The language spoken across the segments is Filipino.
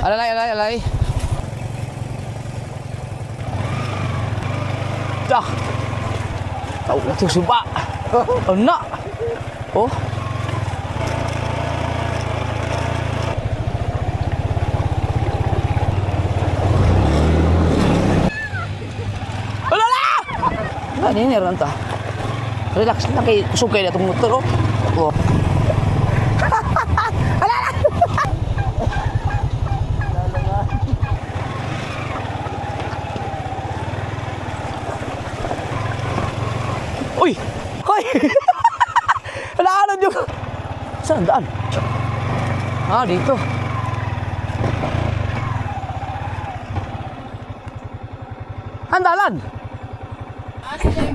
Alay. Dah. Tahu tu subak. Oh nak. Oh. Alala. Nah, ini rantah. Relax na kay kusugay na itong motor. Oh. Uy! Hoy! Naanan yung... Saan daan? Ah, dito. Handalan!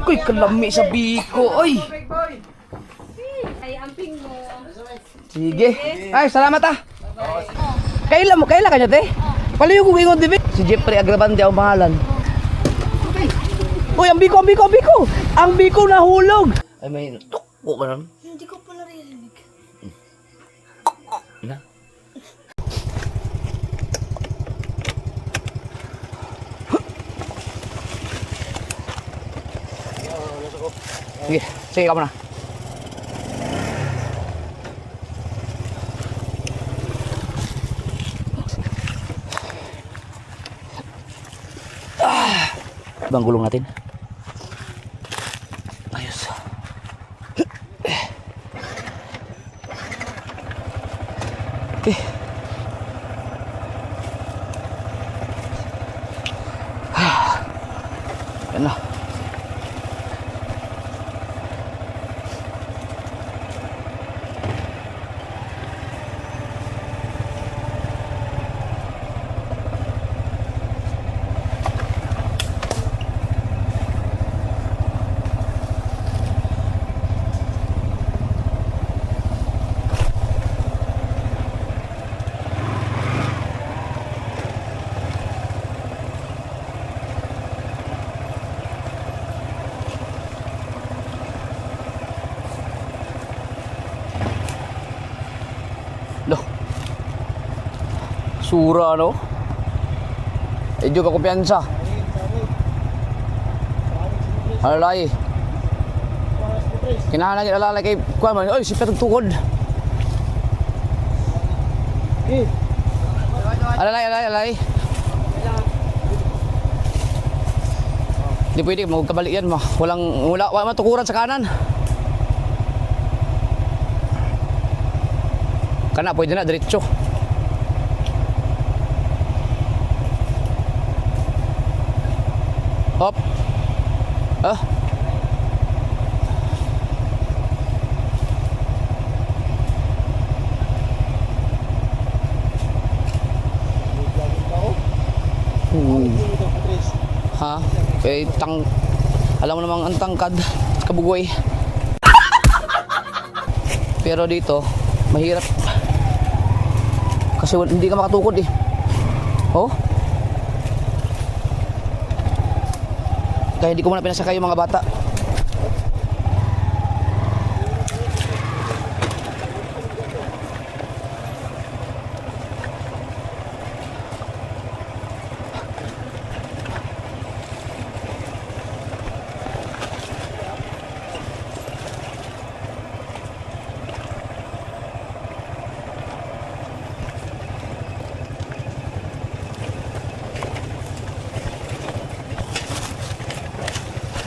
Uy, kalami sa biko. Uy! Ay, amping mo. Sige. Ay, salamat ah. Kailan ka niya, te? Palayo ko ingon, dibi. Si Jeffrey Agravante ang pangalan. Uy, ang biko! Ang biko nahulog! Ay, may tukko ka naman. Hindi ko pa naririnig. Na? Sige ka muna. Bang gulong natin. Ayos. Okay. Yan na. Sura no. Medyo ka kumpiyansa. Alay. Kinahanglan gyud alalay kay kuan man. Oy, sipet og tukod. Alay. Di pwede magkabalik yan mo. Wala matukuran sa kanan. Kana pwede na diretso. Hop. Ah. Ha? Eh, alam mo namang ang tangkad, kabugoy. Pero dito, mahirap. Kasi hindi ka makatukod eh. Oh? Kaya hindi ko muna pinasakay yung mga bata.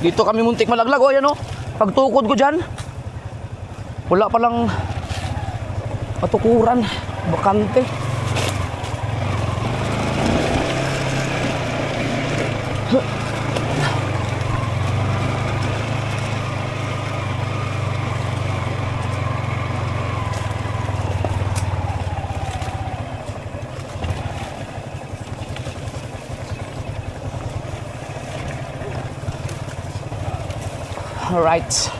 Dito kami muntik malaglag, oh, yan oh. Pagtukod ko dyan, wala palang matukuran, bakante. All right.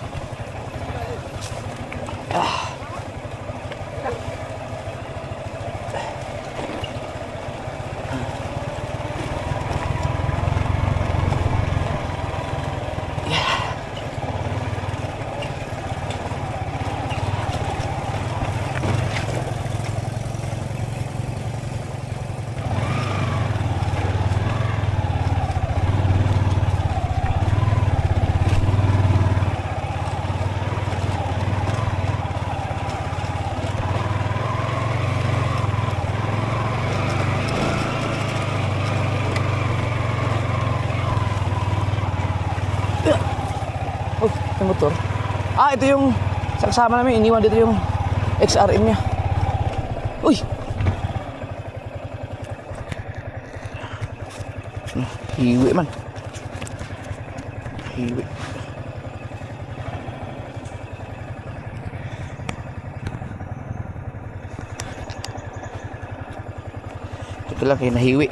Yung motor. Ah, ito yung sa kasama namin. Iniwan dito yung XRM niya. Uy! Hiwi man. Hiwi. Ito lang kayo nahiwi.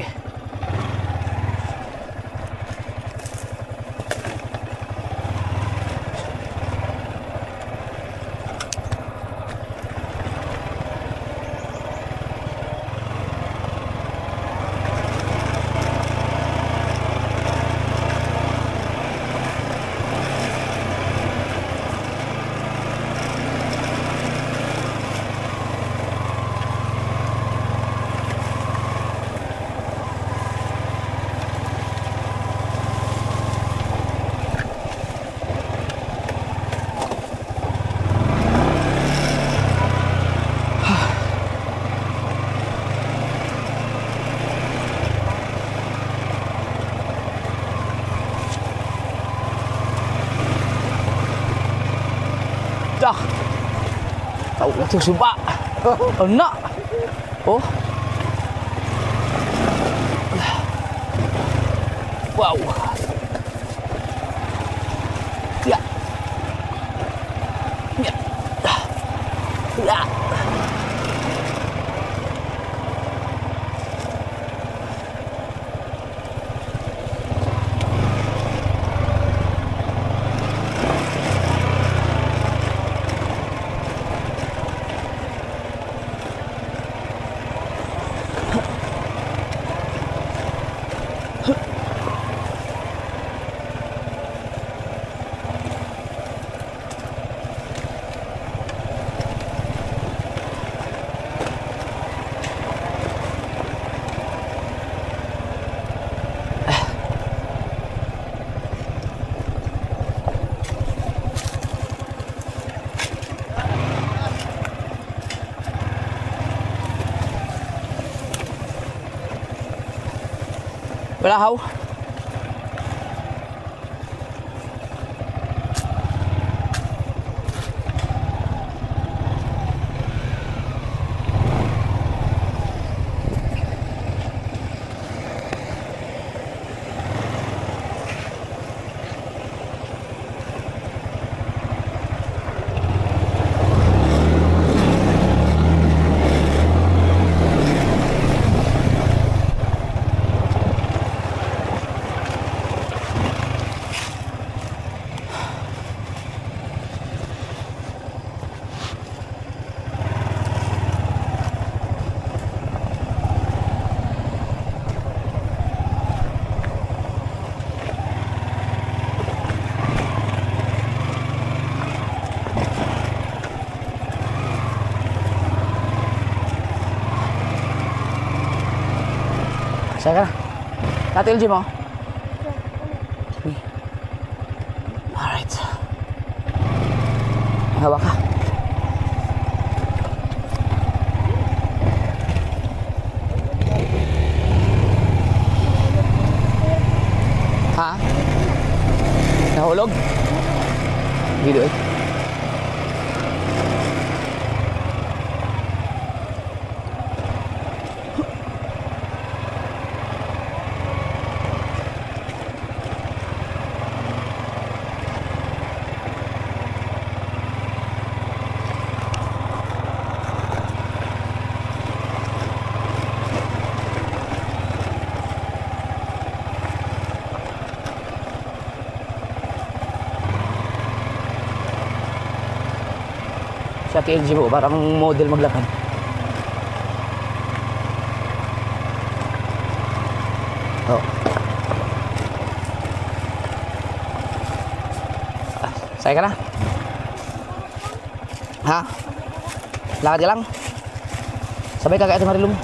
Dah. Tahu tu subak. Oh nak. Oh. Wow. Ya. Ya. Ya. Wala haw. Saya ka na. Kati LG mo? Sige. Alright. Hawak ka. Ha? Nahulog? Video eh. Sa TLG po, parang model maglakad. Oh. Saya ka na? Ha? Lakad ka lang? Sabay ka kaya ito Marilum.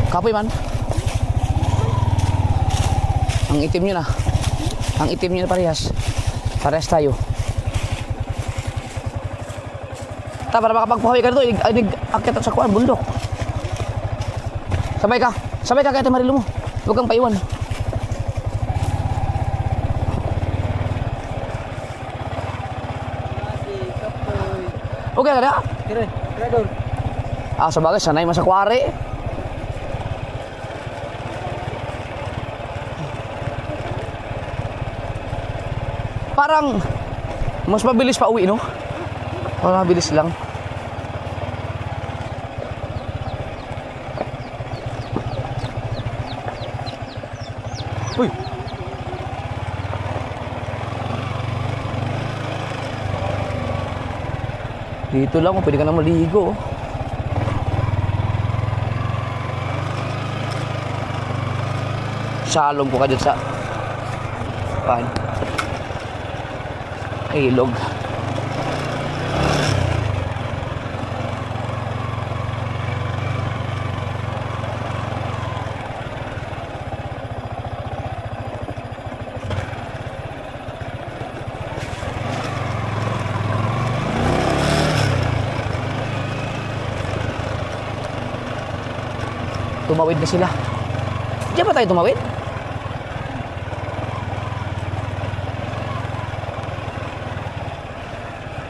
Kapoy man. Ang itim nyo na. Ang itim nyo na parehas. Parehas tayo. Ta, para makapagpahoy ka dito, akit sa kuan, bundok. Sabay ka kay Ate Marilu mo. Huwag kang paiwan. Okay ka na? Kira doon. Sa bagay, sanay mo sa kwari. Parang mas mabilis pa uwi, no? Parang mabilis lang. Uy! Dito lang, pwede ka na maligo. Shalom ko ka dyan sa ilog. Tumawid na sila. Diyan ba tayo tumawid?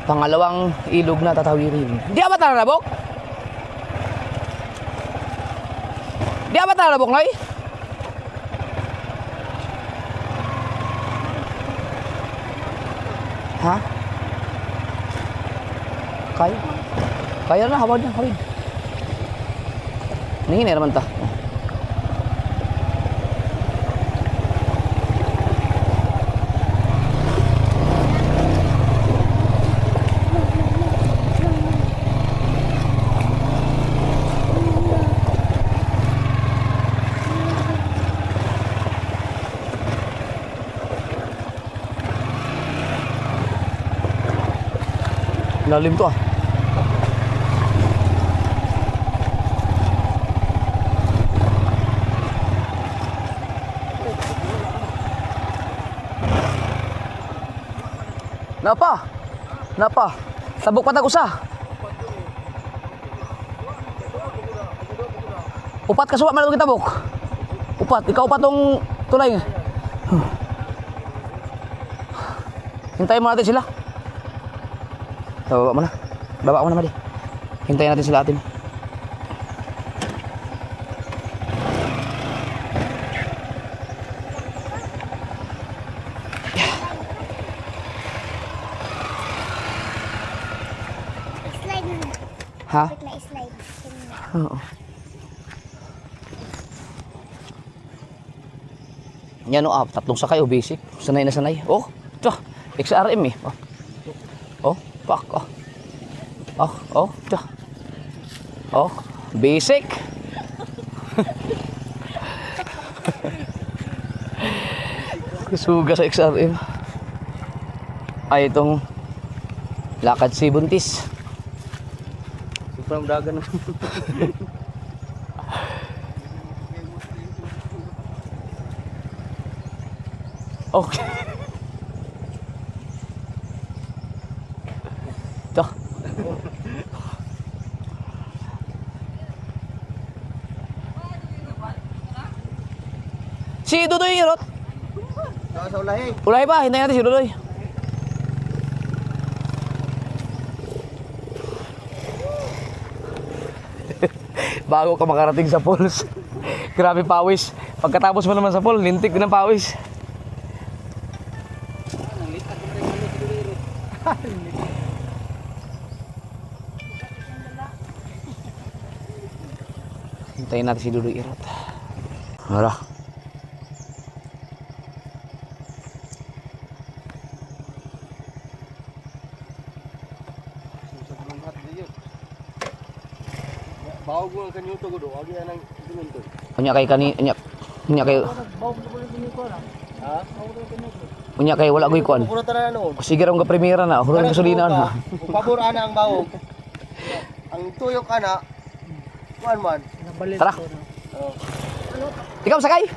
Pangalawang ilog na tatawirin. Di ba tayo nalabok? Di ba tayo nalabok, Noy? Ha? Kaya? Kaya na, hawad na, hawid. Nangin naman ta. Lalim to ah. Napa? Tabok pa tag-usa. Upat ka suwa man kita tabok. Ikaw upat tong tulay. Hintayin mo natin sila. Baba mo na, Mali. Hintayin natin sila atin. Ha? Slide. Oo. Yan o, tatlong sakay o basic. Sanay na sanay. Oh, ito. XRM eh. Pak. Ito. Basic. Suga sa XRM. Ay, itong lakad si Buntis. From dagan. Okay. Ito. Si Dudoy Irot. Sa ulahi. Ulahi ba? Hintayin natin si Dudoy. Bago ka makarating sa falls. Grabe pawis. Pagkatapos mo naman sa falls, lintik din ang pawis. Hintayin natin si Dudoy Irot. Hala. Bawag mo ang kanyo to gudo. Agi anang dumin to. Unya kay Unya kay wala koy kuan. Puro tanan noon. Sige ra nga primera na, hurong gasolina na. Pabor ana ang bawog. Ang tuyok ana. Kuan man. Tara. Ikaw sakay?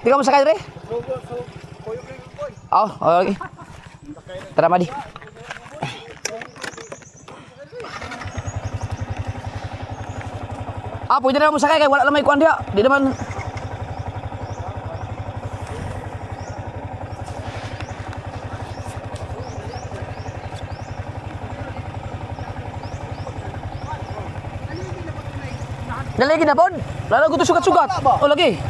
Ikaw sakay re? Okay. Tara Madi. Pwede na mo sakay kay wala na may kuan diha. Di naman. Nalagi na pod. Lalo ko to sugat-sugat. O lagi.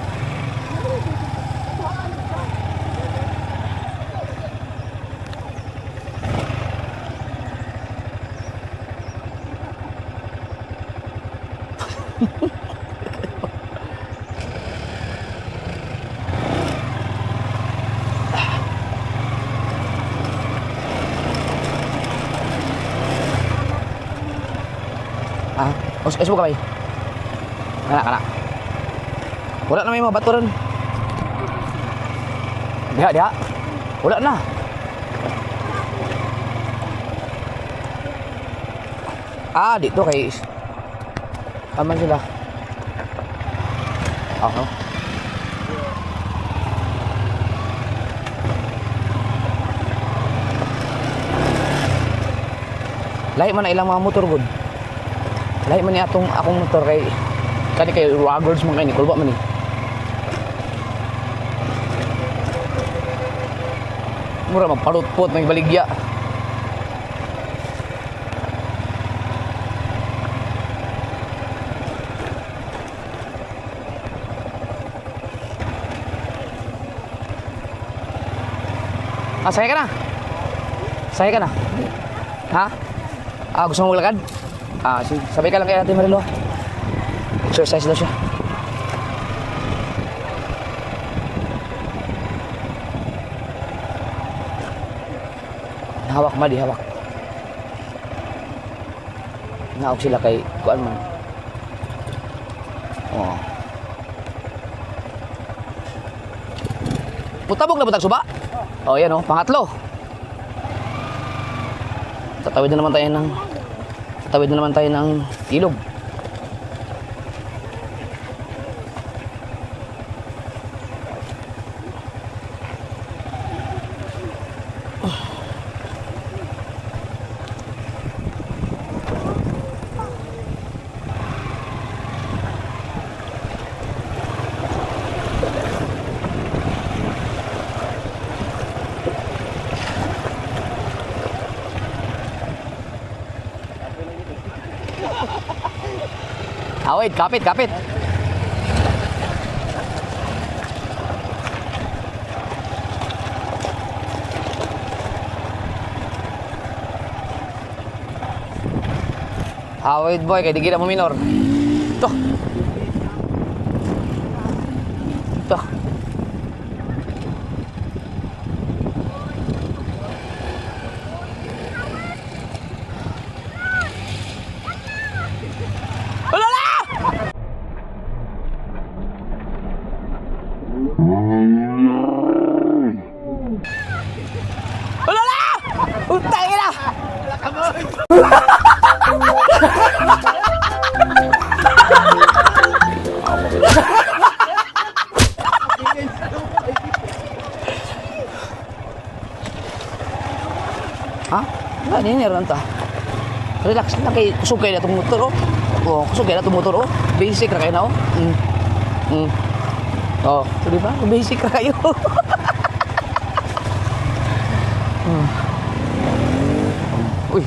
Esmo kamay. Kana. Wala na may mga bato ron. Diha. Wala na. Dito kay aman sila. Oh. Lahi man na ilang mga motor gud. Lahi man ni akong motor kay kani kay ruggers man kay ni kulba man ni. Mura magparutpot ng baligya. Sakay ka na? Sakay ka na? Ha? Gusto mo maglakad? Sabay ka lang kay Ate Marilo. Exercise daw siya. Hawak madi, hawak. Naog sila kay kuan man. Oh. Putabog na butang suba? Oh, yan oh, pangatlo. Tatawid na naman tayo ng ilog. Wait, kapit. Wait boy, kaya di kita mo minor. Ito. Ini ron ta. Relax na kay kusog kay natong motor kusog kay natong motor Basic ra kay na di ba? Basic ra kayo. Uy.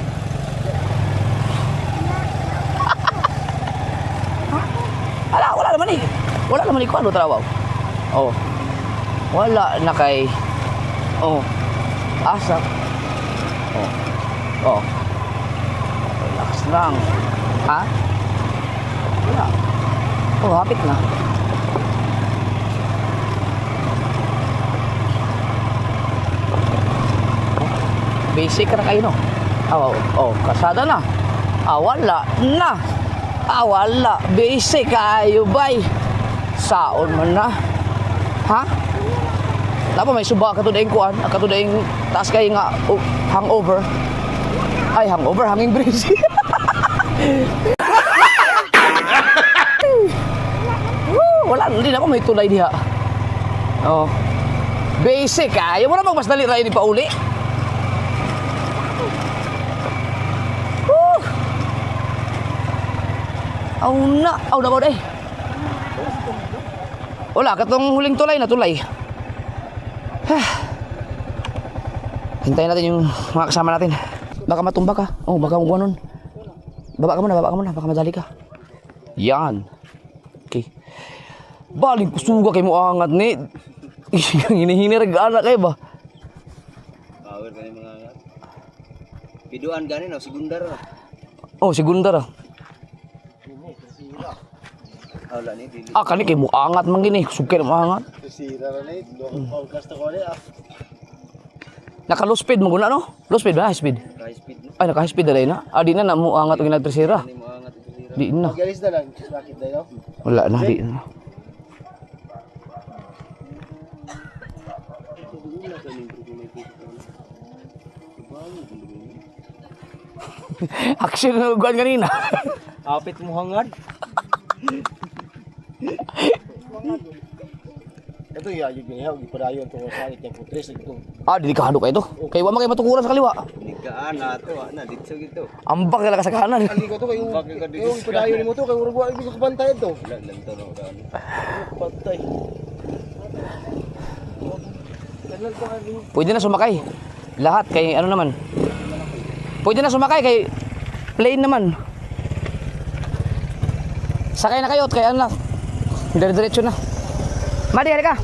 Wala naman ni kuano trabaho. Wala na kay asak. Relax lang. Ha? Wala. Hapit na. Basic na kayo, no? Kasada na. Wala na. Wala. Basic kayo, bay. Saon man na. Ha? Tapos may suba katudaing kuan, katudaing taas kay nga hangover. Ay, hangover, hanging breeze. Wala, hindi na ako may tulay diha. Basic ayaw mo na mas dali rin pauli. Aw na ba day? Wala, katong huling tulay na tulay. Hintayin natin yung mga kasama natin. Baka matumba ka. Oh, baka gano'n. Baba ka muna. Baka madali ka. Yan. Okay. Baling kusuga kay mo angat ni. Hinihinirag anak kayo ba? Power ka mga angat. Biduan gani na, segundar na. Oh, segundar. Wala ni dili. Kani kay mo angat man gini. Sugkay mo angat. Sira na ni, lokal podcast ko ni Naka low speed mo guna no? Low speed ba? High speed? High speed. Ay, naka high speed na rin na. Di na mo angat og nagtresira. Ni mo angat ito sira. Di na. Magalis na lang, bakit dayo? Wala na, di na. Action na uguan kanina. Apit mo hangad. Ito ya, yung ginihaw, ipadayon to sa akin yung tres ito. Di ka hado kayo to. Kaya wala kayo matukuran sa kaliwa. Nikaan na to, na dito gitu. Ambak talaga sa kanan. Ali ko to kayo. Yung ipadayon mo to kay urugwa ibig ko bantay to. Lang to no dan. Bantay. Pwede na sumakay. Lahat kay ano naman. Pwede na sumakay kay plane naman. Sakay na kayo at kaya ano na. Dire-diretso na. Madi, halika.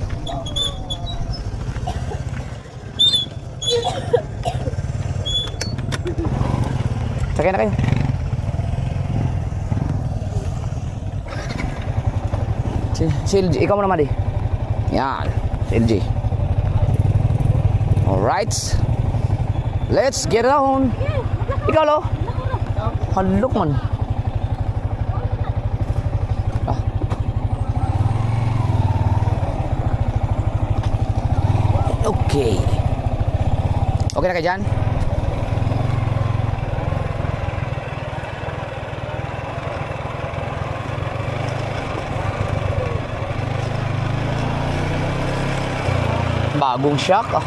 Sakay na kayo. Si LG, ikaw muna Madi. Yan, si LG. Alright. Let's get down. Ikaw lo. Halok man. Okay. Okay na kayo dyan? Bagong shock ah.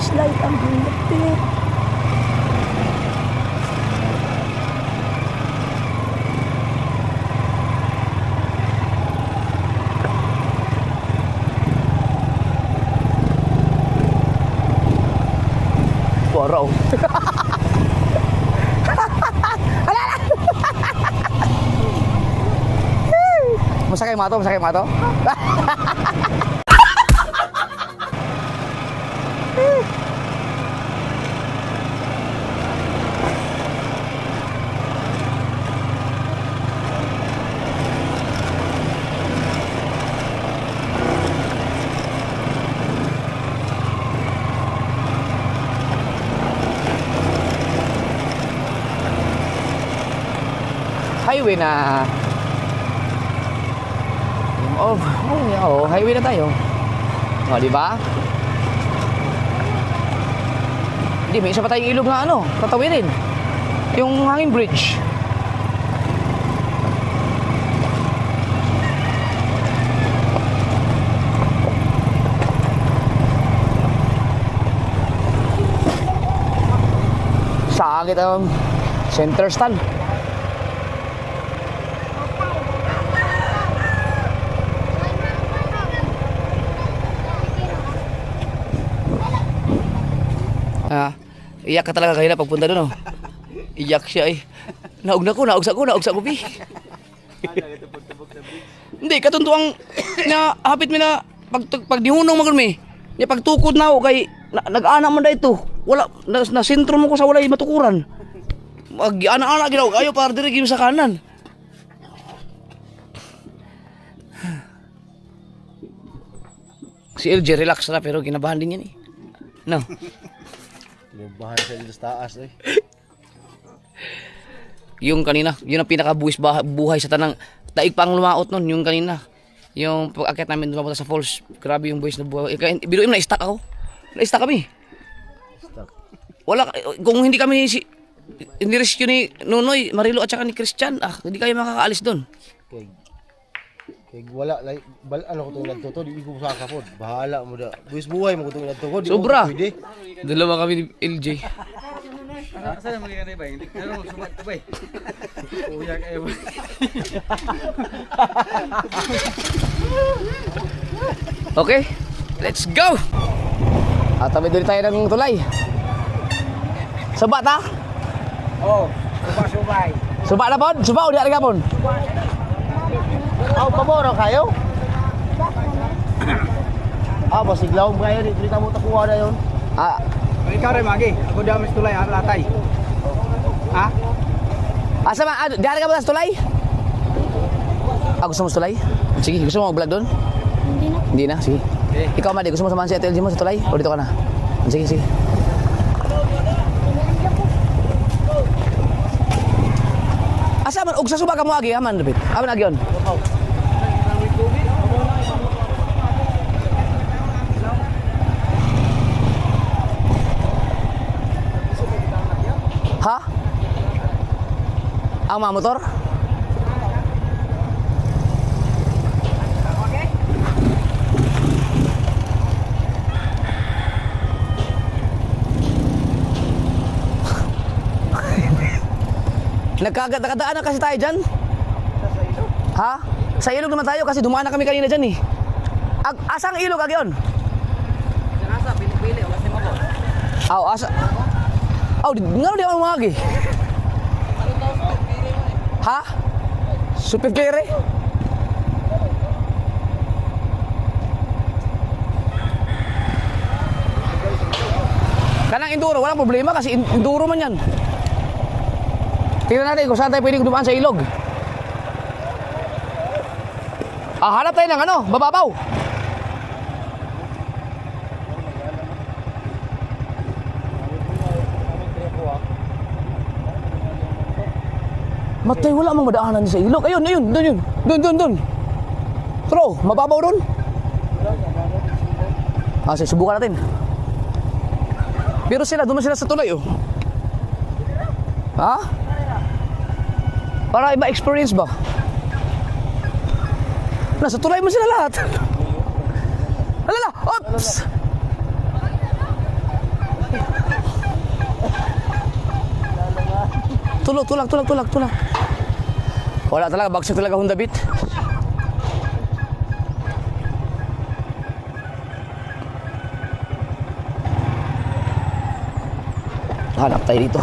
Slide ang hinapit. Waraw. Masakay mo to? Highway na. Highway na tayo. Di ba? Hindi, may isa pa tayong ilog na tatawirin. Yung hanging bridge. Saan kita center stand? Iyak ka talaga kanina pagpunta doon, Iyak siya Naug sa ko, Bi. Hindi, katuntuang na hapit mi na pag dihunong magod mi. Nya pagtukod na ako kay nag-ana man da ito. Wala na sentro mo ko sa walay matukuran. Mag-ana-ana ginaw ayo para diri sa kanan. Si LJ relax na pero kinabahan din yan eh. No. Kinabahan siya dito sa taas eh. Yung kanina, yun ang pinakabuwis buhay sa tanang taig pang lumaot nun, yung kanina. Yung pag-akit namin dumapunta sa falls, grabe yung buwis na buhay. Biruin mo, na-stuck ako. Na-stuck kami. Wala, kung hindi kami hindi rescue ni Nunoy, Marilo at saka ni Christian, hindi kayo makakaalis doon. Kay wala like ano ko tong nagtuto di ko sa kapod. Bahala mo da. Buwis buhay mo ko tong nagtuto di Sobra. ko pwede. Dalawa kami ni LJ. Saan mo ganyan ba? Hindi ko sumat ko ba? Uya kayo ba? Okay, let's go! Tabi doon tayo ng tulay. Suba ta? Oh, subay. Suba na pon? Suba o di harga pon? Paboro kayo? Basiglaw mo kayo dito mo takuha na yon. Ikaw rin magi. Ako daw mas tulay ang latay. Ha? Asa ba? Di harga mo sa tulay? Gusto mo sa tulay? Sige, gusto mo mag-vlog doon? Hindi na, sige. Okay. Ikaw, Madi, gusto mo samahan si Ate LG mo sa tulay? O dito ka na? Sige, sige. Asa man, og sa suba ka mo agi, aman, David. Aman agi yun. Ha? Ang mga motor? Nakadaan na kasi tayo dyan. Ha? Sa ilog naman tayo kasi dumaan na kami kanina dyan eh. Asang ilog agyon? Nasa pili-pili wala si mako. Asa? Ngano di ako mangagi? Ha? Super clear eh? Kanang enduro, walang problema kasi enduro man yan. Tingnan natin kung saan tayo pwedeng dumaan sa ilog. Hanap tayo ng ano, bababaw. Matay, wala mang madaanan sa ilog. Ayun, doon yun. Doon. Tro, mababaw doon. Sige, subukan natin. Pero doon sila sa tulay, oh. Ha? Para iba experience ba? Nasa tulay mo sila lahat. Alala! Oops! Tulak. Wala talaga, bagsak talaga Honda Beat. Hanap tayo dito.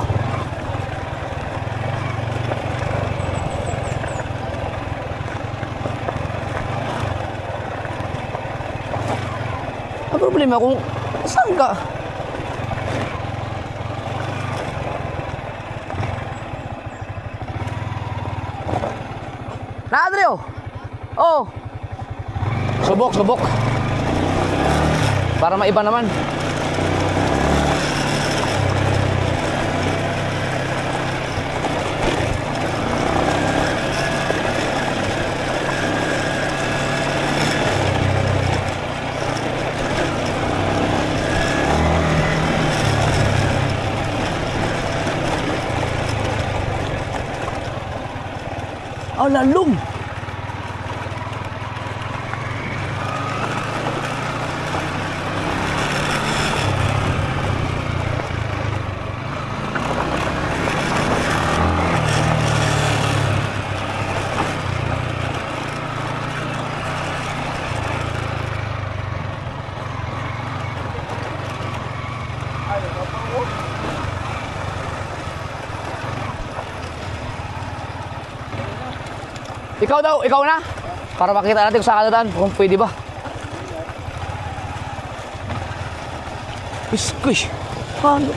Ang problema kung saan ka? Na, Adrio? Oh. Subok. Para maiba naman. Lalong. Ikaw na? Para makita natin kung saan ka dadaan, kung pwede ba. Iskoy. Ano?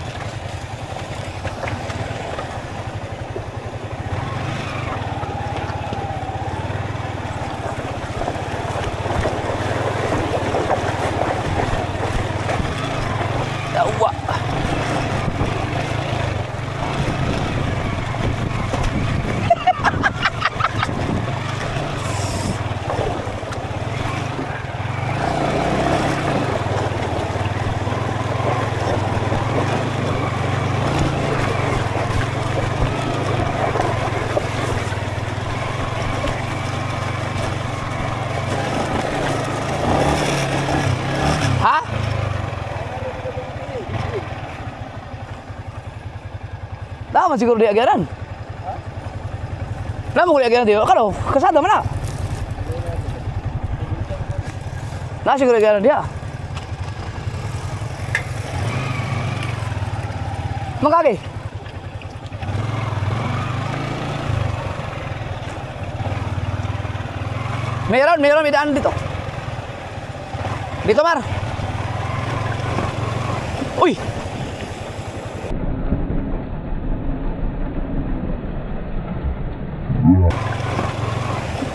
Yawa. Ha? Tama siguro di agaran. Lama ko di agaran dia. Kalo kasada mana? Nah siguro di agaran dia. Magkagi. Meron may daan dito. Dito Mar. Uy.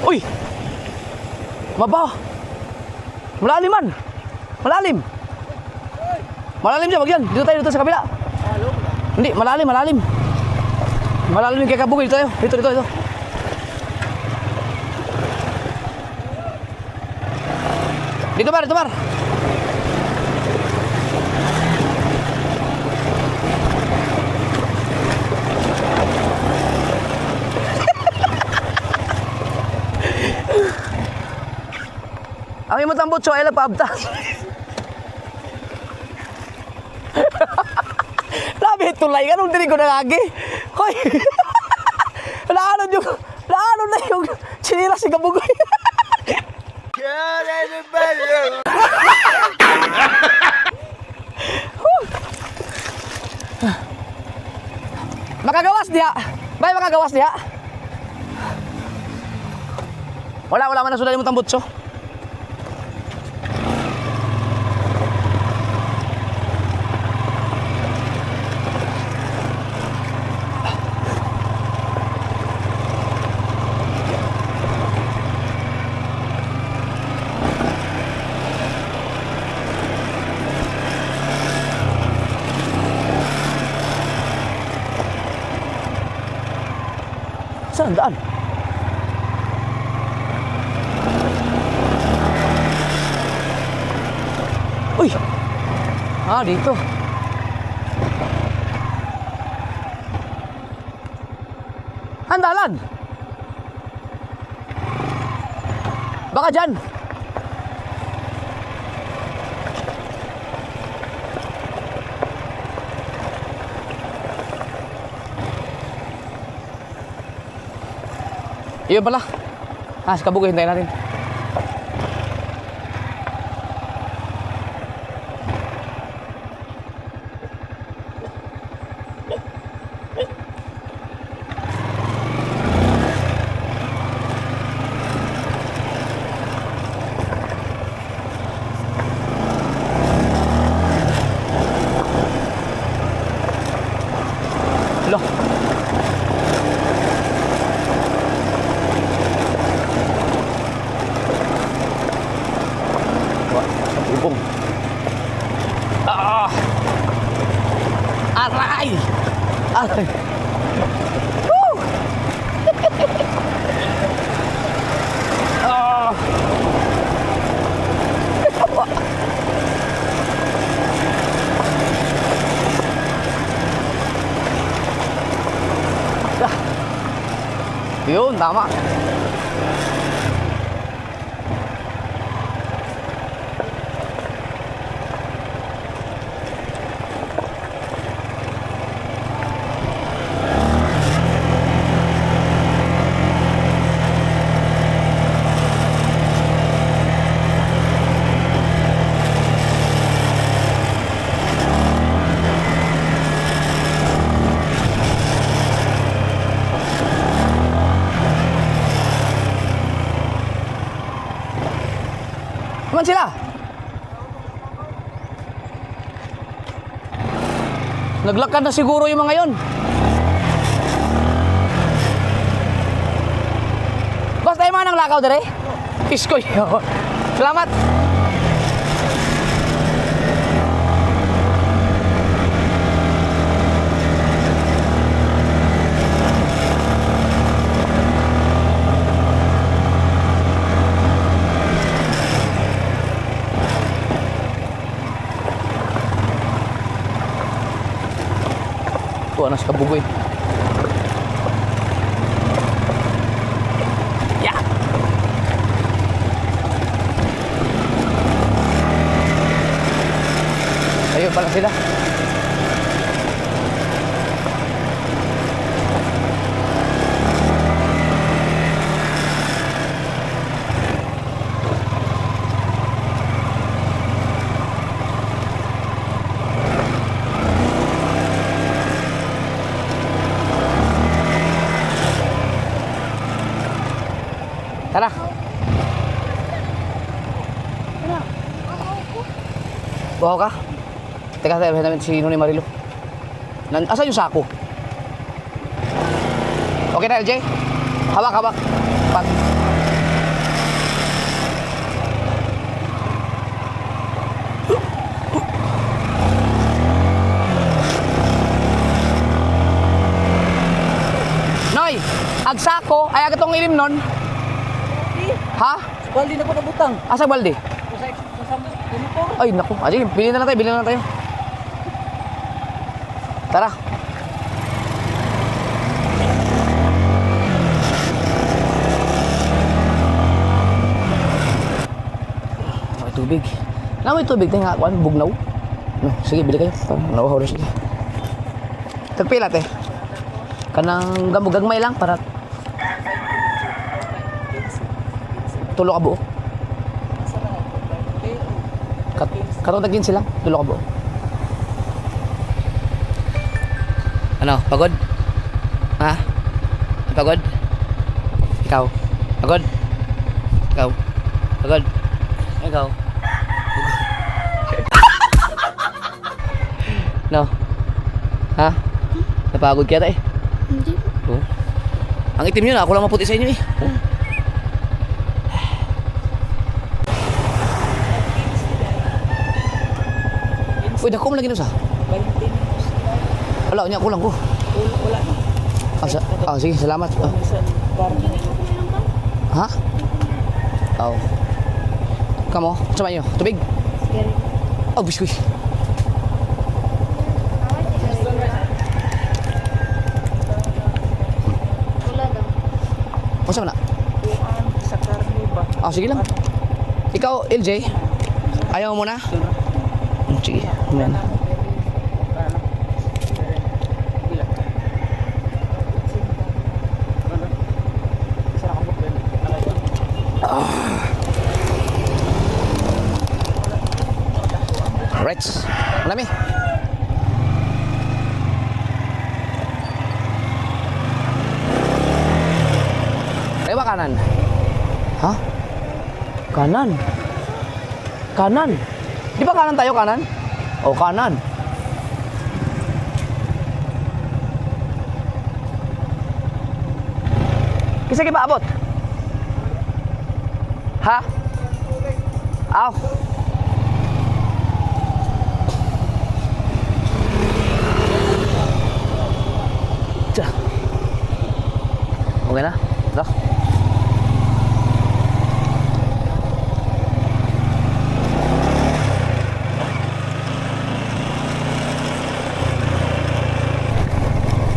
Uy. Mabaw. Malaliman. Malalim. Malalim siya, wag yan. Dito sa kabila. Hindi, malalim. Malalim yung kaya kabugay. Dito tayo. Dito. Dito Mar. Ang imong tambot so ela paabta. Labi tulay kan diri ko nagagi. Hoy. Laano na yung sinira si kabugoy. Makagawas dia. Bay makagawas dia. Wala man na sudah imong tambot so. Saan daan? Uy! Dito. Handalan! Baka dyan! Iyon pala. Si Kabugoy, hintayin natin. Loh. Bung. Aray! Woo! Yun, tama. Naman sila. Naglakad na siguro yung mga yon. Boss, tayo mga nang lakaw dire? Iskoy. Salamat. Kuha na sa kabugoy. Yeah! Ayun pala sila. Tara. Bawa ka? Teka, tayo namin si Nuni Marilo. Asan yung sako? Okay na, LJ? Hawak, hawak. Pat. Noy! Ag sako, ay agatong ilim nun. Ha? Baldi na po nabutang. Asa balde? Ay, naku. Ah, sige, bilhin na lang tayo, bilhin na lang tayo. Tara. May tubig. Na may tubig tayo nga, kuan, bugnaw. No, sige, bili kayo. Nawahaw na sige. Tagpila, te. Kanang gagmay lang para tulo ka buo. Katong tagin sila, tulo ka buo. Ano, pagod? Ha? Pagod? Ikaw? Pagod? Ikaw? Pagod? Ikaw? No? Ha? Napagod kaya tayo? Hindi. Oh. Ang itim nyo na, ako lang maputi sa inyo eh. Oh. Uy, dako mo lagi sa. Wala, niya kulang ko. Wala na. Sige, salamat. Ha? Oh. Kamo, sama nyo. Tubig? Oh, biskuit. Wala daw. Masa na? Sa karne ba? Sige lang. Ikaw, LJ, ayaw mo na? Sige, amen. Right. Malami. Ewa kanan. Ha? Kanan. Kanan. Di ba kanan tayo, kanan? O, kanan. Kisa kiba abot? Ha? Aw. Tja. Okay na? Ito.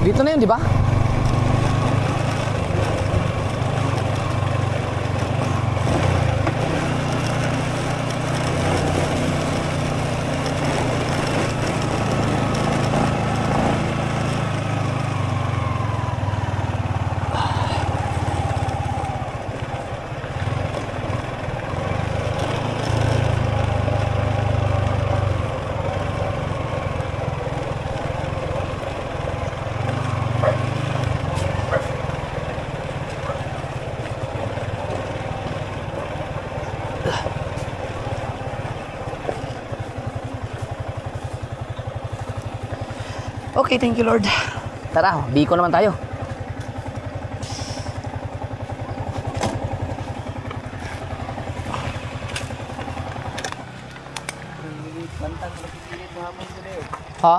Dito na yun, di ba? Okay, thank you Lord. Tara, Biko naman tayo. Ha?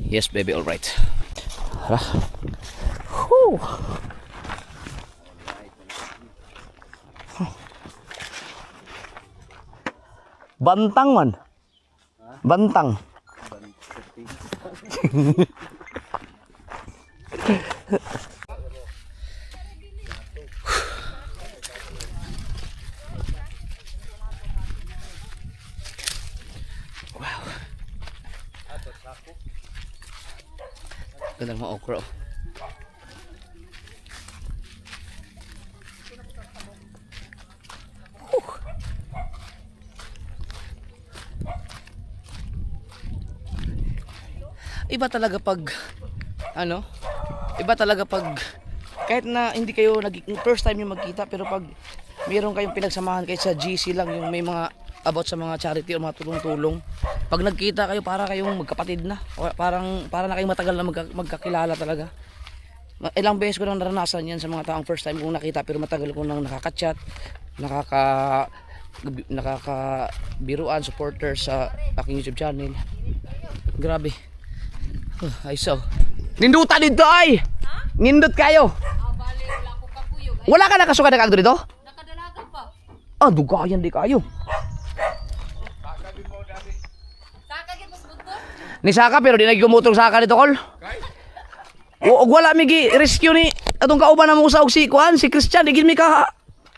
Yes, baby, all right. Tara. Whew. Bantang man. Bantang. Wow. Ganda mga okra. Iba talaga pag ano? Iba talaga pag kahit na hindi kayo first time yung magkita, pero pag mayroon kayong pinagsamahan kahit sa GC lang, yung may mga about sa mga charity o mga tulong-tulong, pag nagkita kayo para kayong magkapatid na, o para na kayong matagal na magkakilala talaga. Ilang beses ko nang naranasan yan sa mga taong first time kong nakita, pero matagal ko nang nakaka-chat, nakakabiruan, supporter sa aking YouTube channel. Grabe. Ay so. Ninduta dito ay. Nindot kayo. Bali, wala ko kakuyog. Wala ka nakasuka na kagdo dito? Nakadalaga pa. Ah, dugayan di kayo. Saka gid mas butbot. Ni saka pero di nagigumutong saka dito kol. Og wala migi rescue ni atong kauban na mo sa og si Kuan, si Christian, di gid mi ka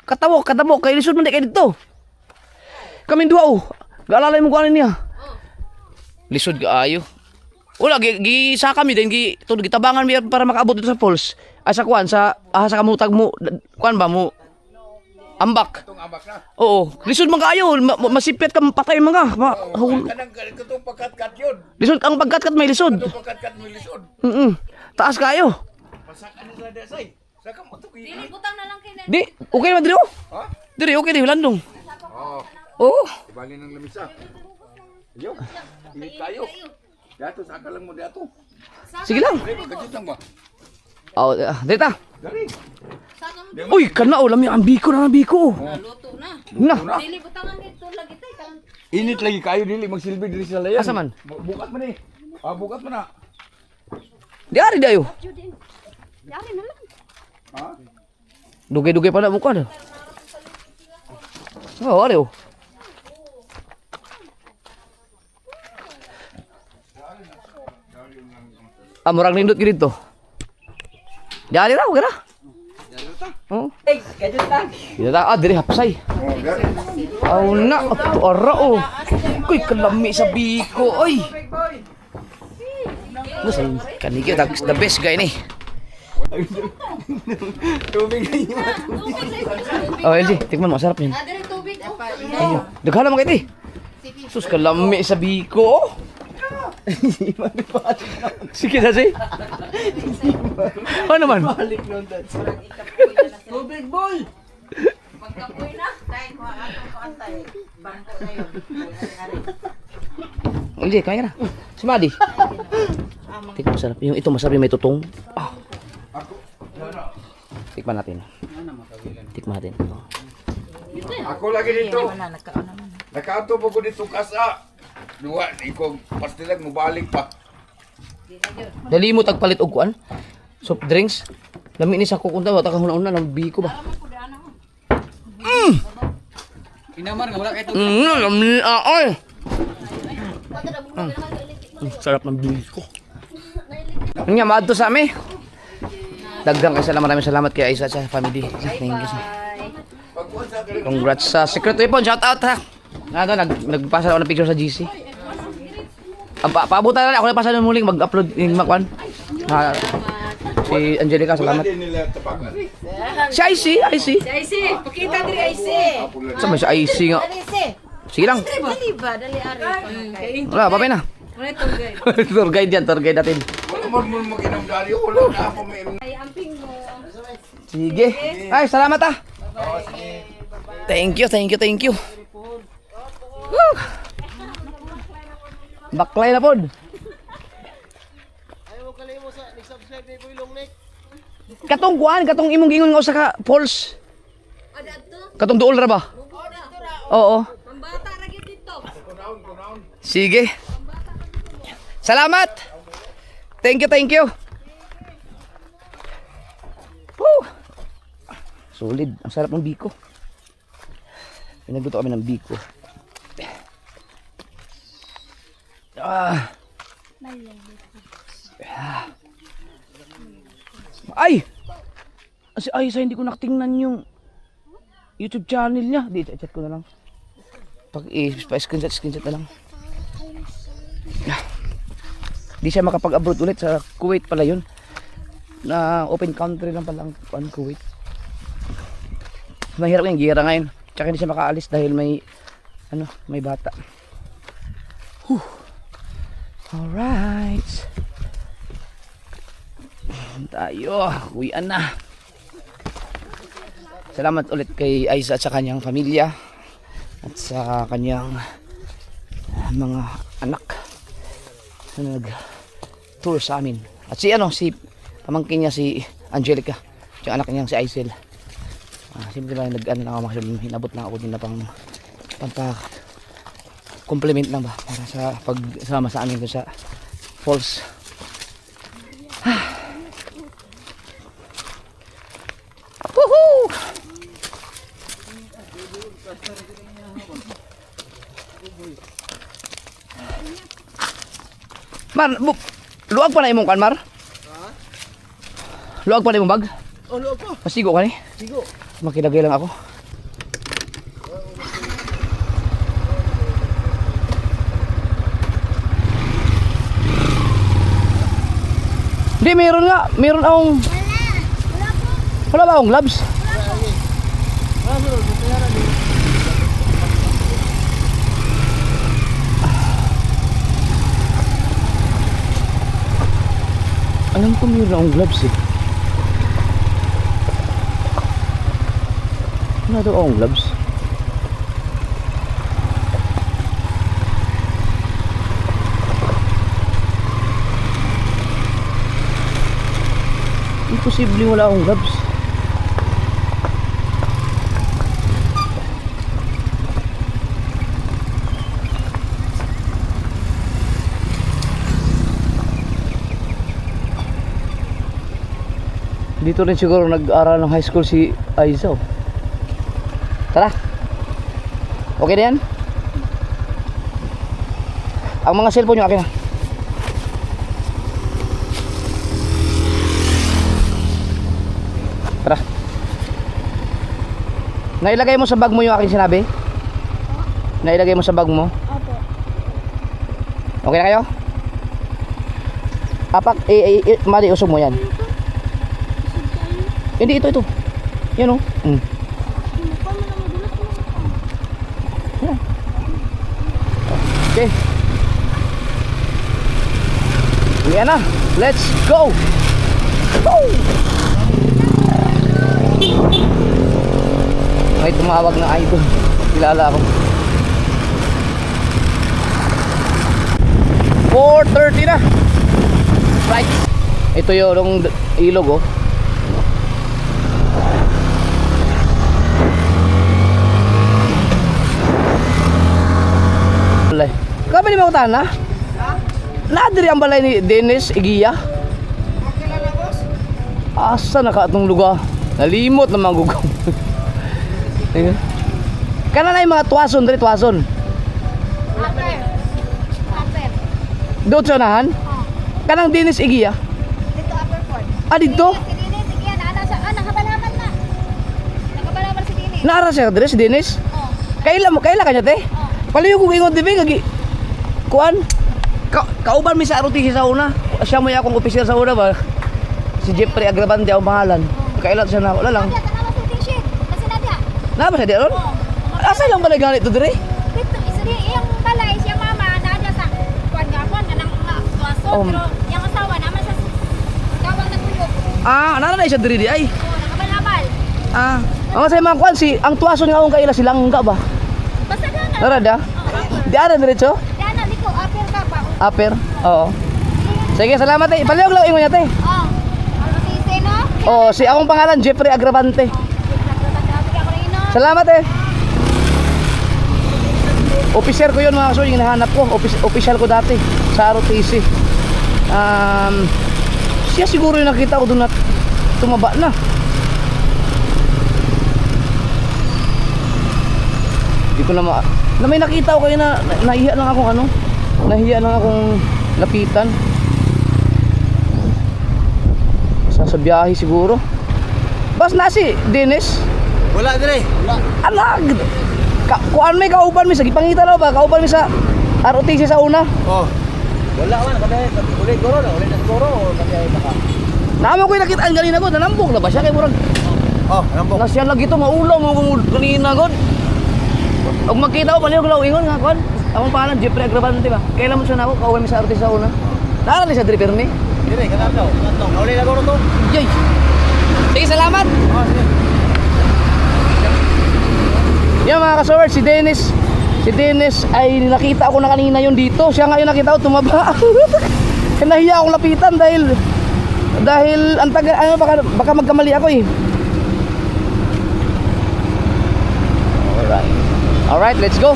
katawok kay lisod man di kay dito. Kaming duha oh. Gaalalay mo kuan niya. Lisod kaayo. Wala gi sa kami din gitabangan mi para makaabot dito sa falls. Sa kuan sa kamutag mo kuan ba mo ambak. Itong ambak na. Oo, lisod man kaayo, masipit ka patay man ka. Kanang itong pagkat-kat yun. Lisod ang pagkat may lisod. Itong pagkat-kat may lisod. Taas kayo. Pasakan nila dasay. Saka mo ito Dili butang na lang kay na. Di, okay man diri oh. Ha? Diri okay di landong. Oo. Oo. Ibali ng lamisa. Yo. Init tayo. Dato saka lang mo dato. Sige lang. Ay, magkajit lang ba? Oh, dita. Dari. Saka mo Uy, kana oh, lami ang biko na biko. luto na. Na. Dili butangan dito lagi tay kan. Init lagi kayo dili magsilbi diri sa layan. Asa man? Bukat man eh. Bukat man na. Di ari dayo. Yari na lang. Ha? Dugay-dugay pa na buka na. Oh, ari oh. Murang nindot gid dito. Di ra, okay ra. Oh. Kita ta diri hapsay. Oh, gari. Aw na, ora oh. Kuy kalami sa biko, oy. Listen, kanigi the best guy ni. Tubig na yun. Oh, LG, tikman mo, sarap yun. Diri tubig oh. Ayun, daghan naman kayo, sus, kalami sa biko, oh. Sige na, si. Ano man? Tubig boy. Pagkapoy na. Tay ko atong kuantay. Bangko na yun. LG, kaya na. Si Madi. Tikman masarap. Yung ito masarap yung may tutong. Ah. Tikman natin. Tikman natin. Ako lagi dito. Nakauto po ko dito kasa. Duwa, ikaw pastilag mo balik pa. Dali mo tagpalit og kuan. Soft drinks. Lami ni sa kukunta wa ta kahuna-una ng biko ba. Inaman nga wala kay to. Lami ay. Sarap ng biko. Ano nga maadto sa ami? Dagdag kay maraming salamat kay Aisa sa family. Thank you. Congrats sa Secret Weapon. Shout out ha. Ano, nagpasa ako ng picture sa GC. Paabutan na ako nagpasa ng muling mag-upload yung makwan. Si Angelica, salamat. Nila tapak na rin. Si IC. IC, pakita diri IC. Sama si IC nga. Sige lang. Dali ba? Dali ari. Wala, babay na. Ano itong guide? Tour guide yan, tour guide natin. Wala mo mag-inom dari. Wala na ako may inom. Ay amping mo. Sige. Ay, salamat ah. Thank you. Woo! Baklay na pod. Ayaw mo kalimo sa nag-subscribe ni Boy Long Neck. Katong kuan, katong imong gingon nga usa ka falls. Ada to. Katong duol ra ba? Oo. Pambata ra gyud dito. Sige. Salamat. Thank you. Woo! Solid. Ang sarap ng biko. Pinagluto kami ng biko. Ay! Ay, sa hindi ko nakatingnan yung YouTube channel niya. Di, chat ko na lang. Pag screenshot na lang. Di siya makapag-abroad ulit sa Kuwait pala yun. Na open country lang pala ang Kuwait. Mahirap yung gira ngayon. Tsaka hindi siya makaalis dahil may may bata. Alright. Tayo, uwian na. Salamat ulit kay Aiza at sa kanyang pamilya at sa kanyang mga anak na nag-tour sa amin. At si pamangkin niya si Angelica, yung anak niya si Aisel. Simple lang nag-ano lang ako, hinabot lang ako din na compliment lang ba para sa pagsama sa amin sa falls. Woohoo! Mar, luwag pa na imong kan, Mar? Luwag pa na imong bag? Oh, luwag pa. Masigo ka ni? Sigo. Makilagay lang ako. Hindi, meron nga. Meron akong... Wala ba akong gloves? Alam ko meron akong gloves eh. Wala daw akong gloves. Imposible wala akong gloves. Dito rin siguro nag-aral ng high school si Aiza. Tara. Okay na yan? Ang mga cellphone nyo akin na. Tara. Nailagay mo sa bag mo yung aking sinabi? Nailagay mo sa bag mo? Opo. Okay na kayo? Apak, mali, usog mo yan. Hindi, ito. Yan o. Okay. Yan na. Let's go. Go. May tumawag na idol. Kilala ako. 4:30 na. Right. Ito yung ilog oh. Kapan ni mo na? Nadiri ang balay ni Dennis Igiya. Asa na ka itong lugar? Nalimot naman gugaw. Kana na yung mga tuwason, diri tuwason. Upper. Doon sa unahan? Kanang Dennis Igiya. Dito upper fort. Dito? Si Dennis, sige na. Nakabalaman na. Nakabalaman si Dennis. Naara siya diri si Dennis? Oo. Kaila kanya te? Paliw ko ingon TV kagi. Kuan? Kauban mi sa ROTC sa una. Siya mo akong officer sa una ba? Si Jeffrey Agravante ang pangalan. Kailan siya na wala lang. Nadia, tanawa sa t-shirt. Kasi Nadia. Na ba siya diyan? Asa lang ba ganito dire? Dito, isa din, yung balay, siyang mama, Nadia sa kuwan nga ng mga tuwason. Pero yung asawa naman sa kawang nagulog. Nana na siya dire di ay. Oo, nakabalabal. Ang sa mga kuan si ang tuwason nga akong kaila silang nga ba? Basta na. Narada? Di ara diretso? Yan na, liko, upper ka pa. Aper? Oo. Sige, salamat eh. Palihog lang ingon niya te. Oo. Ano si Seno? Oh, si akong pangalan Jeffrey Agravante. Salamat eh. Officer ko yun mga kaso, yung nahanap ko. Official ko dati sa ROTC. Siya siguro yung nakita ko doon na tumaba na. Hindi ko na may nakita ko kayo na naiya lang akong nahiya lang akong lapitan. Sa biyahe siguro. Bas na si Dennis. Wala dire. Wala. Alag. Kuan may kauban mi sa gipangita raw ba? Kauban mi sa ROTC sa una. Oh. Wala man kada ulit goro na, ulit na goro kasi baka. Namo ko nakita ang ganina ko, nanambok na ba siya kay murag. Oh, nambok. Nasyan lagi to maulaw mo kung kanina god. Og magkita ko paliw ko ingon nga kon. Akong pangalan Jeffrey Agravante ba? Kailan mo siya nako kauban mi sa ROTC sa una. Nara ni sa driver ni. Dire kana daw. Ulit na goro to. Yay. Sige, salamat. Oh, sige. Yan mga kasawar, si Dennis ay nakita ko na kanina yun dito. Siya ngayon nakita ko tumaba. Nahiya akong lapitan dahil ang taga, ano, baka magkamali ako eh. Alright, let's go.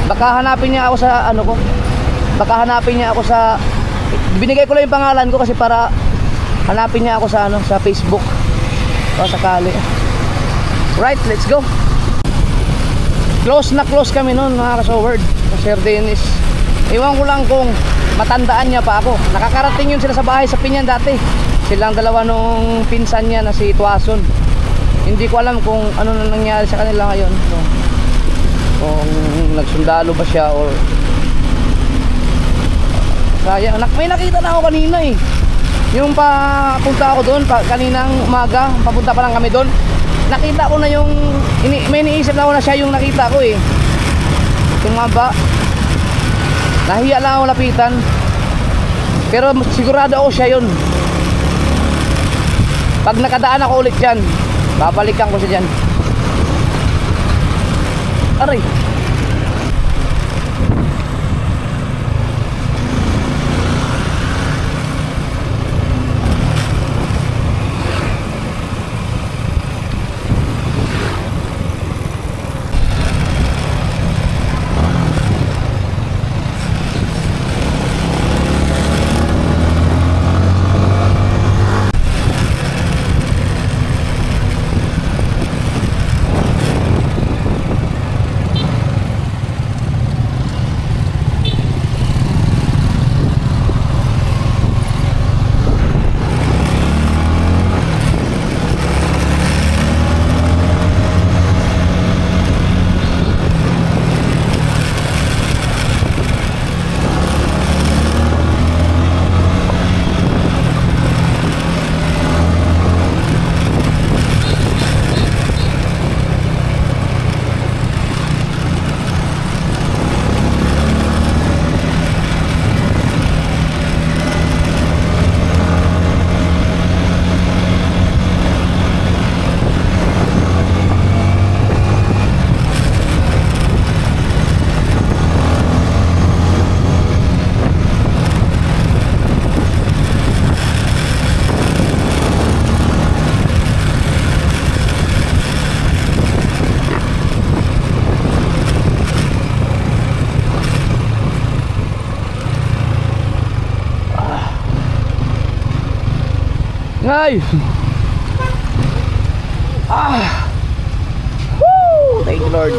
Baka hanapin niya ako sa ano ko. Baka hanapin niya ako sa, binigay ko lang yung pangalan ko kasi para hanapin niya ako sa ano, sa Facebook. O sakali. Right, let's go. Close na close kami noon mga kasoward. Sir Dennis. Iwan ko lang kung matandaan niya pa ako. Nakakarating yun sila sa bahay sa Pinyan dati. Silang dalawa nung pinsan niya na si Tuason. Hindi ko alam kung ano na nangyari sa kanila ngayon. So, kung nagsundalo ba siya or sayang. May nakita na ako kanina eh. Yung papunta ako doon, kaninang umaga, papunta pa lang kami doon. Nakita ko na yung, may iniisip na ako na siya yung nakita ko eh. Yung maba. Nahiya lang ako lapitan. Pero sigurado ako siya yun. Pag nakadaan ako ulit dyan, babalikan ko siya dyan. Aray. Ngay. Woo! Thank you, Lord.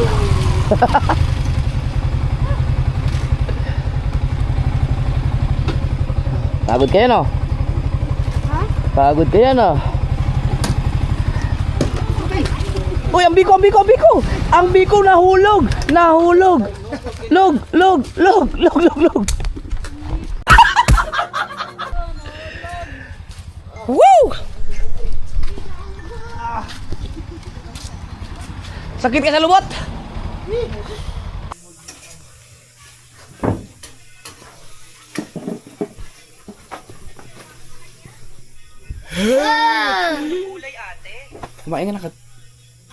Pagod kayo, no? Ha? Pagod kayo, no? Uy, ang biko, ang biko, ang biko! Ang biko nahulog! Nahulog! Log, log, log, log, log, log! Woo! Sakit ka sa lubot? Kumain ka na.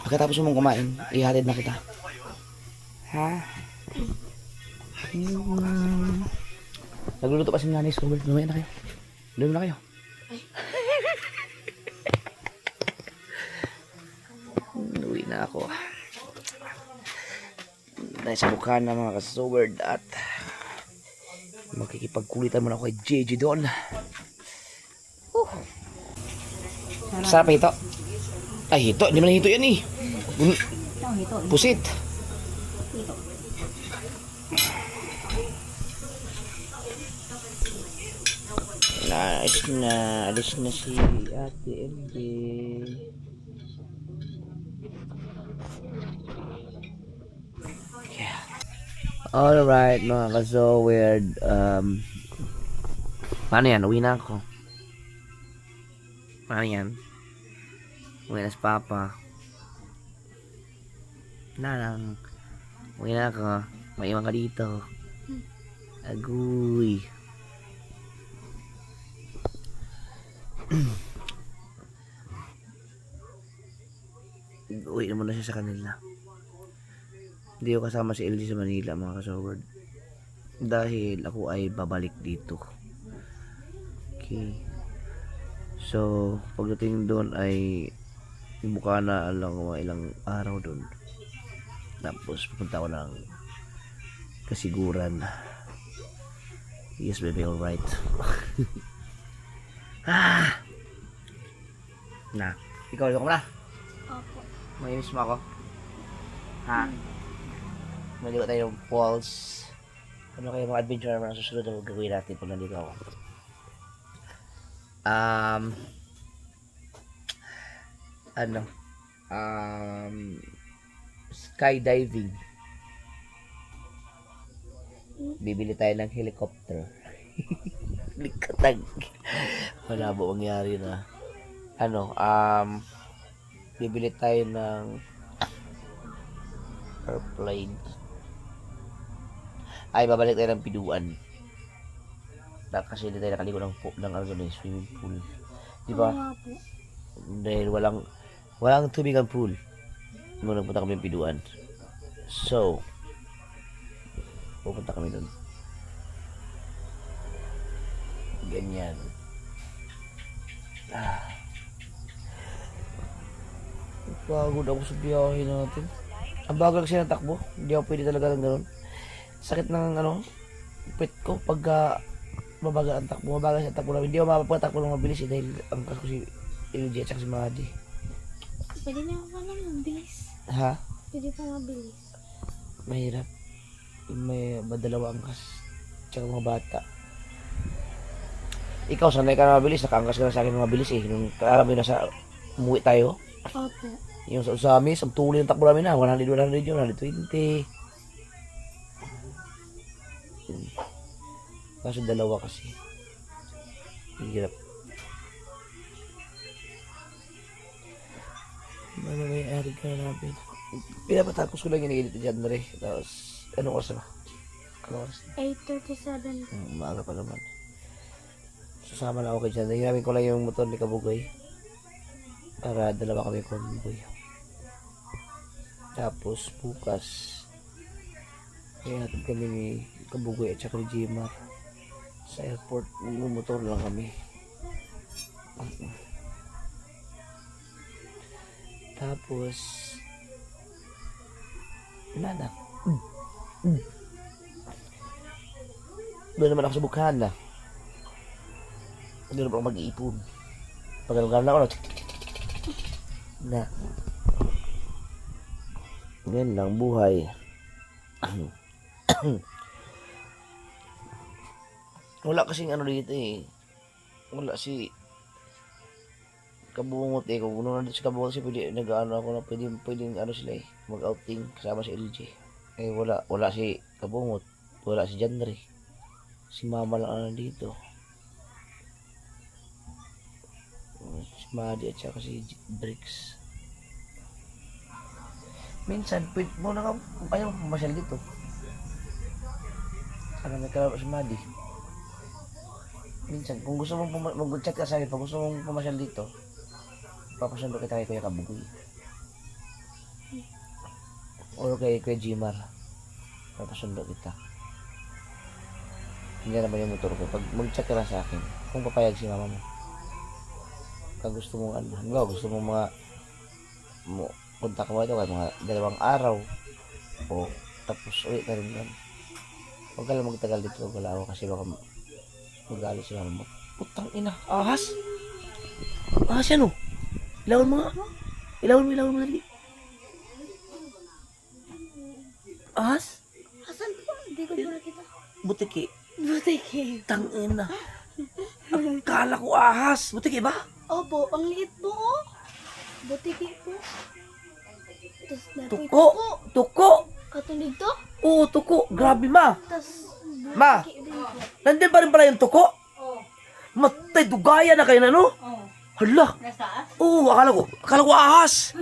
Pagkatapos mong kumain, ihatid na kita. Ha? Nagluluto pa si nanay sa Robert. Lumayan na kayo. Lumayan na kayo. Uwi na ako. Dahil sa mukha na mga kasoward at makikipagkulitan muna ako kay JJ doon. Sarap ito. Ay, hito. Hindi man hito yan eh. Pusit. Alis na si Ate LB. Yeah. Alright mga kaso, weird. Paano yan? Uwi na ako. Paano yan? Uwi na si Papa. Na lang. Uwi na ako. Maiwan ka dito. Agoy. Uwi na muna siya sa kanila. Hindi ko kasama si LG sa Manila mga kasoward. Dahil ako ay babalik dito. Okay. So, pagdating doon ay buka na lang mga ilang araw doon. Tapos pupunta ako ng kasiguran. Yes, baby, alright. Na, ikaw ka na? Opo. Mainis mo ako? Ha? Maliwa tayo ng falls. Ano kayo mga adventure naman ang susunod na gagawin natin pag nandito ako? Skydiving. Bibili tayo ng helicopter. Likatag. Wala ba mangyari na? Bibili tayo ng airplane. Ay, babalik tayo ng Piduan. Kasi hindi tayo nakaligo ng swimming pool. Di ba? Dahil walang tubig ang pool nung nagpunta kami ng Piduan. So, pupunta kami doon. Ganyan. Pagod ako sa biyahe natin. Ang bagal kasi ng takbo. Hindi ako pwede talaga ng gano'n. Sakit ng pet ko pagka mabagal ang takbo. Mabagal siya takbo namin. Hindi ako mapapagtakbo ng mabilis dahil ang kasi ko si LG at si Madi. Pwede na ako mabilis. Ha? Pwede pa mabilis. Mahirap. May madalawa angkas. Tsaka mga bata. Ikaw, sanay ka na mabilis. Nakaangkas ka na sa akin ng mabilis eh. Nung alam mo nasa umuwi tayo. Opo. Yung sa Usamis, ang tuloy ng takbo namin na. 100, 120. Kaso dalawa kasi. Hirap. Ano may arid ka na namin? Pinapatapos ko lang yung init ni January. Tapos, anong oras na? Anong oras na? 8:37. Maaga pa naman. Sasama na ako kay January. Hiramin ko lang yung motor ni Kabugay. Para dalawa kami convoy. Tapos, bukas. Kaya hatid kami ni Kabugay at saka ni Jimar. Sa airport, motor lang kami. Tapos, nana. Doon naman ako sa Bukana. Doon naman ako mag-iipon. Pag ganun na ako, na. Yan lang buhay. Wala kasing dito eh. Wala si Kabungot eh. Kung nandito si Kabungot si pwede nag-ano ako na pwedeng sila eh. Mag-outing kasama si LJ. Eh wala si Kabungot. Wala si Janry. Si Mama lang nandito. Si Madi at saka si Bricks. Minsan, pwede mo na ayaw pumasyal dito. May kalaro si Madi. Minsan, kung gusto mong mag-chat ka sa akin, pag gusto mong pumasyal dito, papasundo kita kay Kuya Kabugoy. O kay Kuya Jimar. Papasundo kita. Hindi naman yung motor ko. Pag mag-chat ka lang sa akin, kung papayag si mama mo. Pag gusto mong gusto mong mga punta ka mo ito kay mga 2 araw o tapos uwi ka rin yan. Huwag ka lang magtagal dito. Huwag wala ako kasi baka magalit si mama mo. Putang ina. Ahas? Ahas yan o. Ilawan mo nga. Ilawan mo dali. Ahas? Asan po? Hindi ko po nakita. Butiki. Butiki. Tangina. Akala ko ahas. Butiki ba? Opo, ang liit po oh. Butiki po. Tapos napoy Tuko. Tuko. Katulig to? Oo, tuko. Grabe ma. Tapos Ma. butiki din po. Nandun pa rin pala yung tuko? Oh. Matay, dugaya na kayo na, no? Oh. Hala. Nasaan? Oo, akala ko ahas.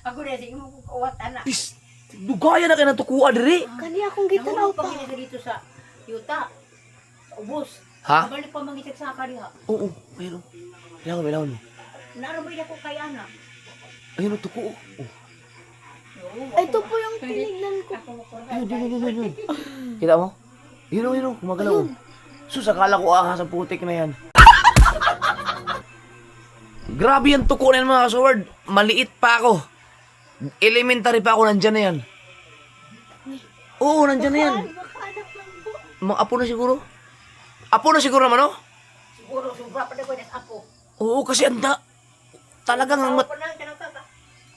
Ako na sige mo kuwat ana. Bis, dugaya na kayo ng tukuan diri. Kani akong gitanaw pa. Pangina dito sa yuta. Sa ubos. Ha? Balik pa mangisag sa kariha. Oo, ayun o. Kailangan mo. Naramay na ko kay ana. Ayun o, tuko. Oh. Ito po yung tinignan ko. Ayun. Kita mo? Yun o, gumagalaw. Sus, akala ko ahas ang putik na yan. Grabe yung tuko na yan mga sword. Maliit pa ako. Elementary pa ako, nandyan na yan. Oo, nandyan na yan. Baka anak lang po. Mga apo na siguro. Apo na siguro naman, no? Siguro sobra pa daw nas ako. Oo, kasi anda. Talagang ang Ako na kanang kaka.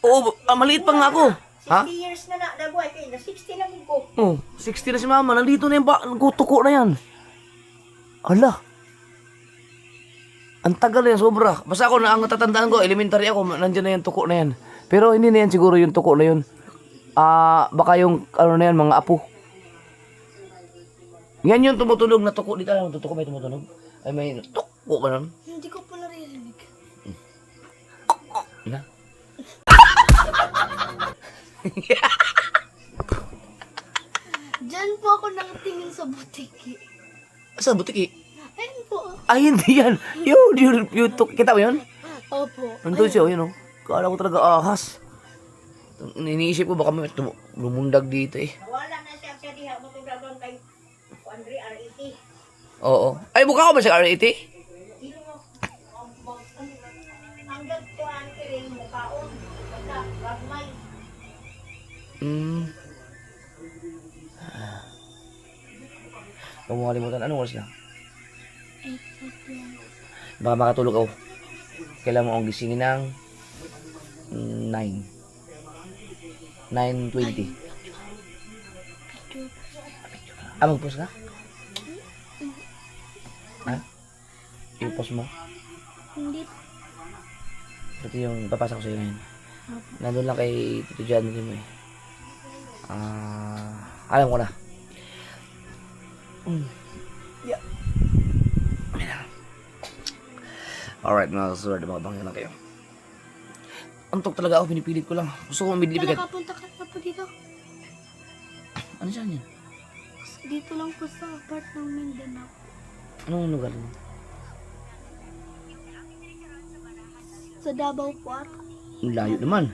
Oo, maliit pa nga ako. Ha? 60 years na nabuhay kay na 60 lang ko. Oh, 60 na si mama. Nandito na yung tuko na yan. Ala. Ang tagal na yan, sobra. Basta ako, ang natatandaan ko, elementary ako, nandyan na yung tuko na yan. Pero hindi na yan siguro yung tuko na yun. Baka yung, ano na yan, mga apo. Yan yung tumutunog na tuko. Dito alam, tuko may tumutunog. Ay, may tuko ka nun. Hindi ko po naririnig. Na? Diyan po ako nakatingin sa butiki. Saan, butiki? Ayun po. Ay, hindi yan. Yung tuko. Kita mo yun? Opo. Nandun siya, yun o. Kala ko talaga ahas. Iniisip ko baka may lumundag dito eh. Wala na siya diha mo tudagon kay Andre R80. Oo. Ay, mukha ko ba sa R80? Hanggang tuan kay mukaon. Basta gagmay. Huwag mo kalimutan. Anong oras na? Baka makatulog ako. Kailangan mo akong gisingin ng 9:20. Mag-post ka? Ha? I-post mo? Hindi. Ito yung papasa ko sa'yo ngayon. Nandun lang kay Tito John mo eh. Alam ko na. Yeah. Alright mga kasuward, makabangin na kayo. Antok talaga ako, pinipilit ko lang. Gusto ko umidlipikat. Nakapunta ka na po dito. Ano saan yan? Dito lang po sa part ng Mindanao. Anong lugar yun? Sa Davao po ata. Ang layo naman.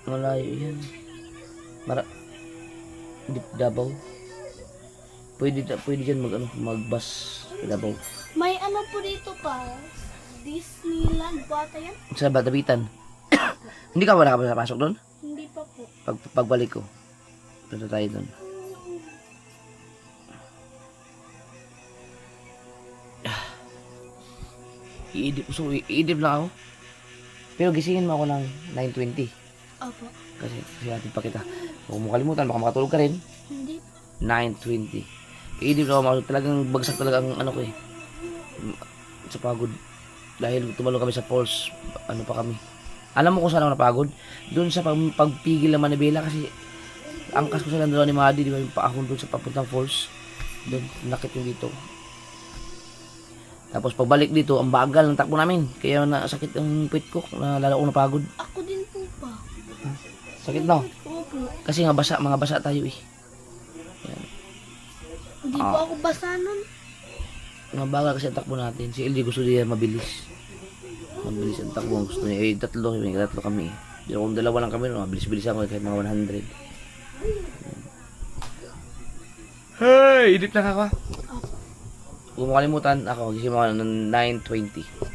Malayo yan. Hindi Davao. Pwede dyan mag-bus sa Davao. May ano po dito pa. Disneyland po ata yan? Sa Batabitan. Hindi ka wala ka pa pasok doon? Hindi pa po. Pagbalik ko. Punta tayo doon. Iidip lang ako. Pero gisingin mo ako ng 9:20. Opo. Kasi hatid pa kita. Huwag mo kalimutan, baka makatulog ka rin. Hindi. 9:20. Iidip lang ako. Talagang bagsak talaga ang ano ko eh. Sa pagod. Dahil tumalong kami sa falls. Ano pa kami. Alam mo kung saan ako napagod? Doon sa pagpigil ng manibela kasi angkas ko sa landawan ni Madi, di ba yung paahon doon sa papuntang falls. Doon, nakit yung dito. Tapos pagbalik dito, ang bagal ng takbo namin. Kaya nasakit ang puwit ko, lalo akong napagod. Ako din po ba? Sakit na. Opo. Kasi nga mga basa tayo eh. Yan. Hindi po ako basa nun. Mga bagal kasi ang takbo natin. Si LD gusto niya mabilis. Mabilis ang takbo. Gusto niya, tatlo kami. Pero kung dalawa lang kami, mabilis-bilis ako kahit mga 100. Hey! Edit lang ako. Huwag mo kalimutan, ako gising mo ng 9:20.